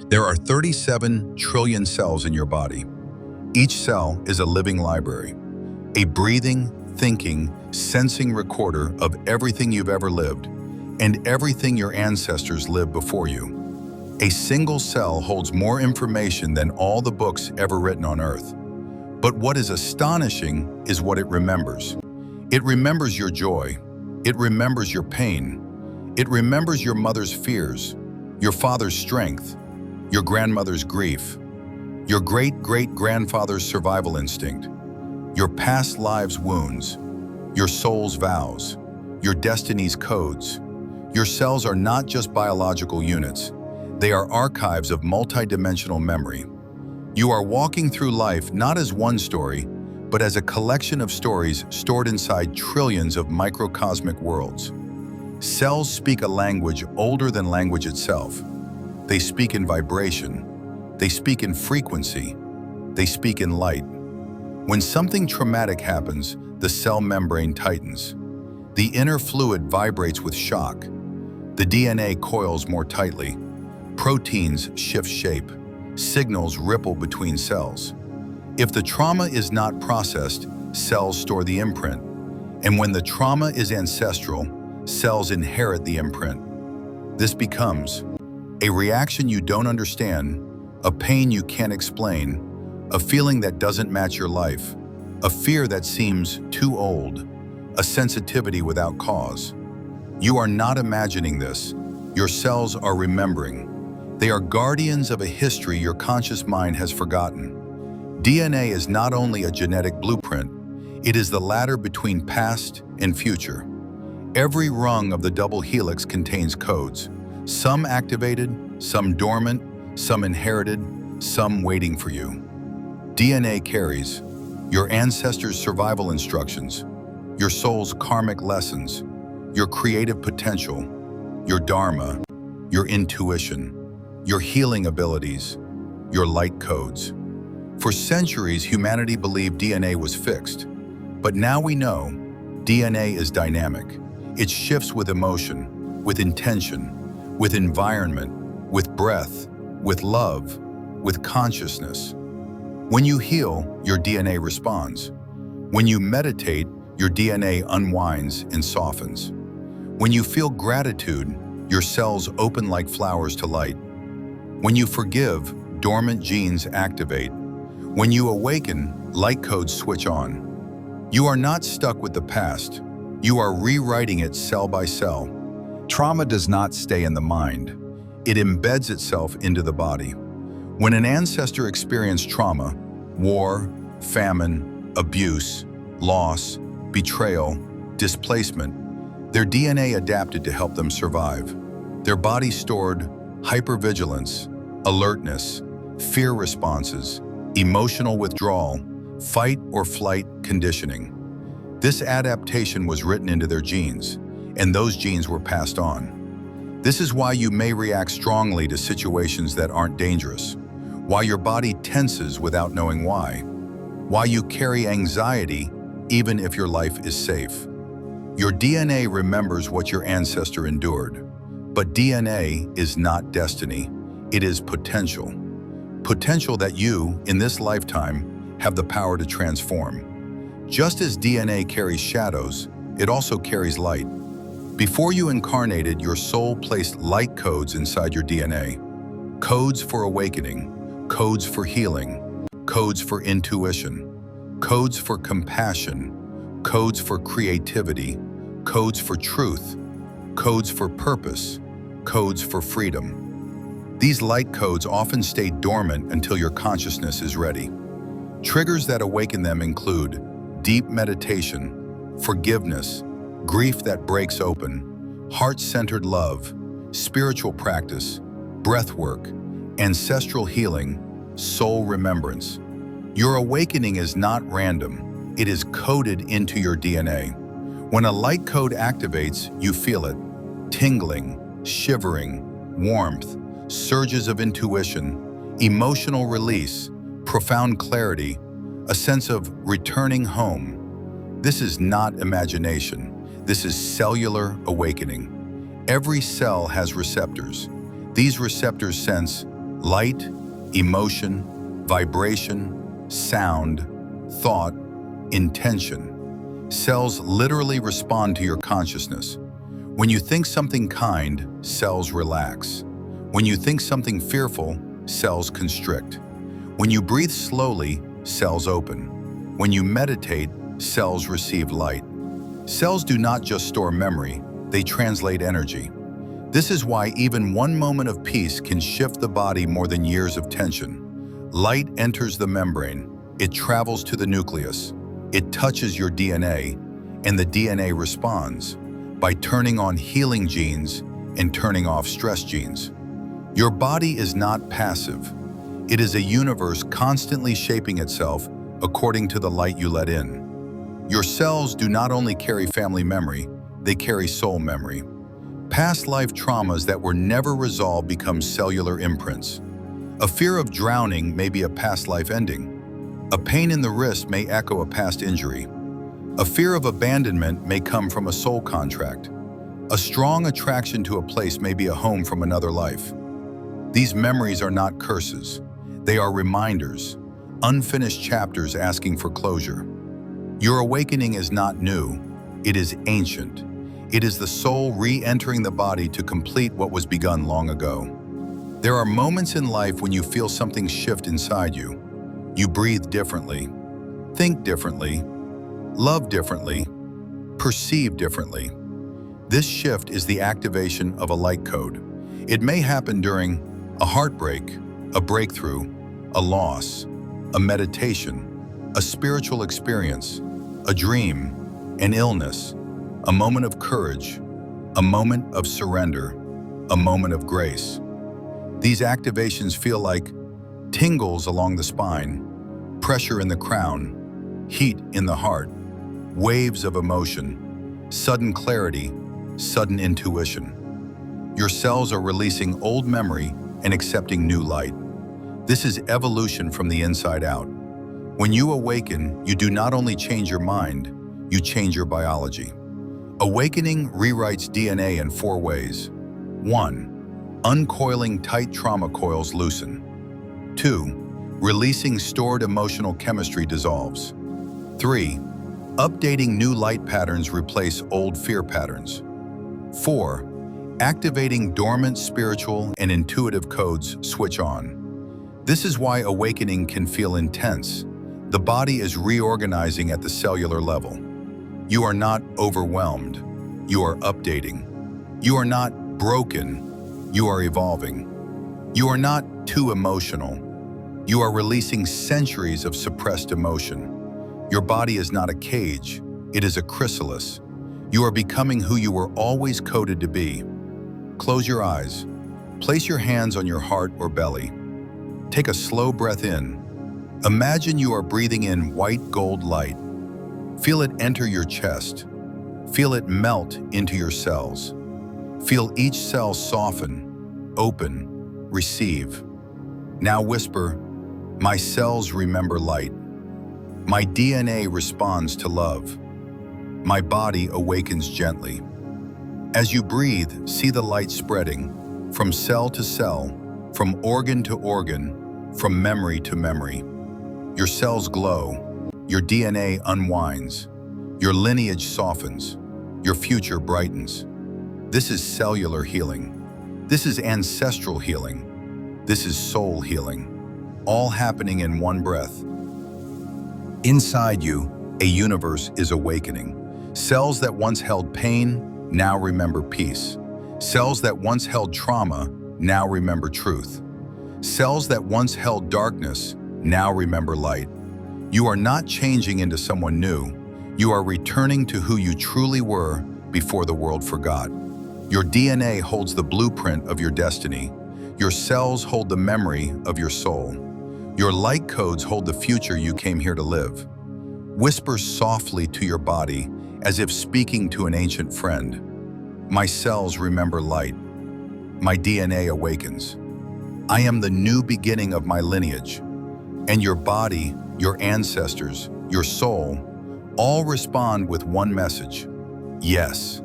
There are 37 trillion cells in your body. Each cell is a living library, a breathing, thinking, sensing recorder of everything you've ever lived and everything your ancestors lived before you. A single cell holds more information than all the books ever written on Earth. But what is astonishing is what it remembers. It remembers your joy. It remembers your pain. It remembers your mother's fears, your father's strength, your grandmother's grief, your great-great-grandfather's survival instinct, your past lives' wounds, your soul's vows, your destiny's codes. Your cells are not just biological units. They are archives of multidimensional memory. You are walking through life not as one story, but as a collection of stories stored inside trillions of microcosmic worlds. Cells speak a language older than language itself. They speak in vibration. They speak in frequency. They speak in light. When something traumatic happens, the cell membrane tightens. The inner fluid vibrates with shock. The DNA coils more tightly. Proteins shift shape. Signals ripple between cells. If the trauma is not processed, cells store the imprint. And when the trauma is ancestral, cells inherit the imprint. This becomes a reaction you don't understand, a pain you can't explain, a feeling that doesn't match your life, a fear that seems too old, a sensitivity without cause. You are not imagining this. Your cells are remembering. They are guardians of a history your conscious mind has forgotten. DNA is not only a genetic blueprint, it is the ladder between past and future. Every rung of the double helix contains codes. Some activated, some dormant, some inherited, some waiting for you. DNA carries your ancestors' survival instructions, your soul's karmic lessons, your creative potential, your dharma, your intuition, your healing abilities, your light codes. For centuries, humanity believed DNA was fixed, but now we know DNA is dynamic. It shifts with emotion, with intention, with environment, with breath, with love, with consciousness. When you heal, your DNA responds. When you meditate, your DNA unwinds and softens. When you feel gratitude, your cells open like flowers to light. When you forgive, dormant genes activate. When you awaken, light codes switch on. You are not stuck with the past. You are rewriting it cell by cell. Trauma does not stay in the mind. It embeds itself into the body. When an ancestor experienced trauma, war, famine, abuse, loss, betrayal, displacement, their DNA adapted to help them survive. Their body stored hypervigilance, alertness, fear responses, emotional withdrawal, fight or flight conditioning. This adaptation was written into their genes, and those genes were passed on. This is why you may react strongly to situations that aren't dangerous, why your body tenses without knowing why you carry anxiety even if your life is safe. Your DNA remembers what your ancestor endured, but DNA is not destiny, it is potential. Potential that you, in this lifetime, have the power to transform. Just as DNA carries shadows, it also carries light. Before you incarnated, your soul placed light codes inside your DNA. Codes for awakening, codes for healing, codes for intuition, codes for compassion, codes for creativity, codes for truth, codes for purpose, codes for freedom. These light codes often stay dormant until your consciousness is ready. Triggers that awaken them include deep meditation, forgiveness, grief that breaks open, heart-centered love, spiritual practice, breath work, ancestral healing, soul remembrance. Your awakening is not random. It is coded into your DNA. When a light code activates, you feel it. Tingling, shivering, warmth, surges of intuition, emotional release, profound clarity, a sense of returning home. This is not imagination. This is cellular awakening. Every cell has receptors. These receptors sense Light, emotion, vibration, sound, thought, intention. Cells literally respond to your consciousness. When you think something kind, cells relax. When you think something fearful, cells constrict. When you breathe slowly, cells open. When you meditate, cells receive light. Cells do not just store memory, they translate energy. This is why even one moment of peace can shift the body more than years of tension. Light enters the membrane, it travels to the nucleus, it touches your DNA, and the DNA responds by turning on healing genes and turning off stress genes. Your body is not passive. It is a universe constantly shaping itself according to the light you let in. Your cells do not only carry family memory, they carry soul memory. Past life traumas that were never resolved become cellular imprints. A fear of drowning may be a past life ending. A pain in the wrist may echo a past injury. A fear of abandonment may come from a soul contract. A strong attraction to a place may be a home from another life. These memories are not curses. They are reminders, unfinished chapters asking for closure. Your awakening is not new, it is ancient. It is the soul re-entering the body to complete what was begun long ago. There are moments in life when you feel something shift inside you. You breathe differently, think differently, love differently, perceive differently. This shift is the activation of a light code. It may happen during a heartbreak, a breakthrough, a loss, a meditation, a spiritual experience, a dream, an illness, a moment of courage, a moment of surrender, a moment of grace. These activations feel like tingles along the spine, pressure in the crown, heat in the heart, waves of emotion, sudden clarity, sudden intuition. Your cells are releasing old memory and accepting new light. This is evolution from the inside out. When you awaken, you do not only change your mind, you change your biology. Awakening rewrites DNA in 4 ways. 1. Uncoiling tight trauma coils loosen. 2. Releasing stored emotional chemistry dissolves. 3. Updating new light patterns replace old fear patterns. 4. Activating dormant spiritual and intuitive codes switch on. This is why awakening can feel intense. The body is reorganizing at the cellular level. You are not overwhelmed. You are updating. You are not broken. You are evolving. You are not too emotional. You are releasing centuries of suppressed emotion. Your body is not a cage. It is a chrysalis. You are becoming who you were always coded to be. Close your eyes. Place your hands on your heart or belly. Take a slow breath in. Imagine you are breathing in white gold light. Feel it enter your chest. Feel it melt into your cells. Feel each cell soften, open, receive. Now whisper, "My cells remember light. My DNA responds to love. My body awakens gently." As you breathe, see the light spreading, from cell to cell, from organ to organ, from memory to memory. Your cells glow, your DNA unwinds, your lineage softens, your future brightens. This is cellular healing. This is ancestral healing. This is soul healing, all happening in one breath. Inside you, a universe is awakening. Cells that once held pain now remember peace. Cells that once held trauma now remember truth. Cells that once held darkness now remember light. You are not changing into someone new. You are returning to who you truly were before the world forgot. Your DNA holds the blueprint of your destiny. Your cells hold the memory of your soul. Your light codes hold the future you came here to live. Whisper softly to your body as if speaking to an ancient friend. My cells remember light. My DNA awakens. I am the new beginning of my lineage. And your body, your ancestors, your soul, all respond with one message. Yes.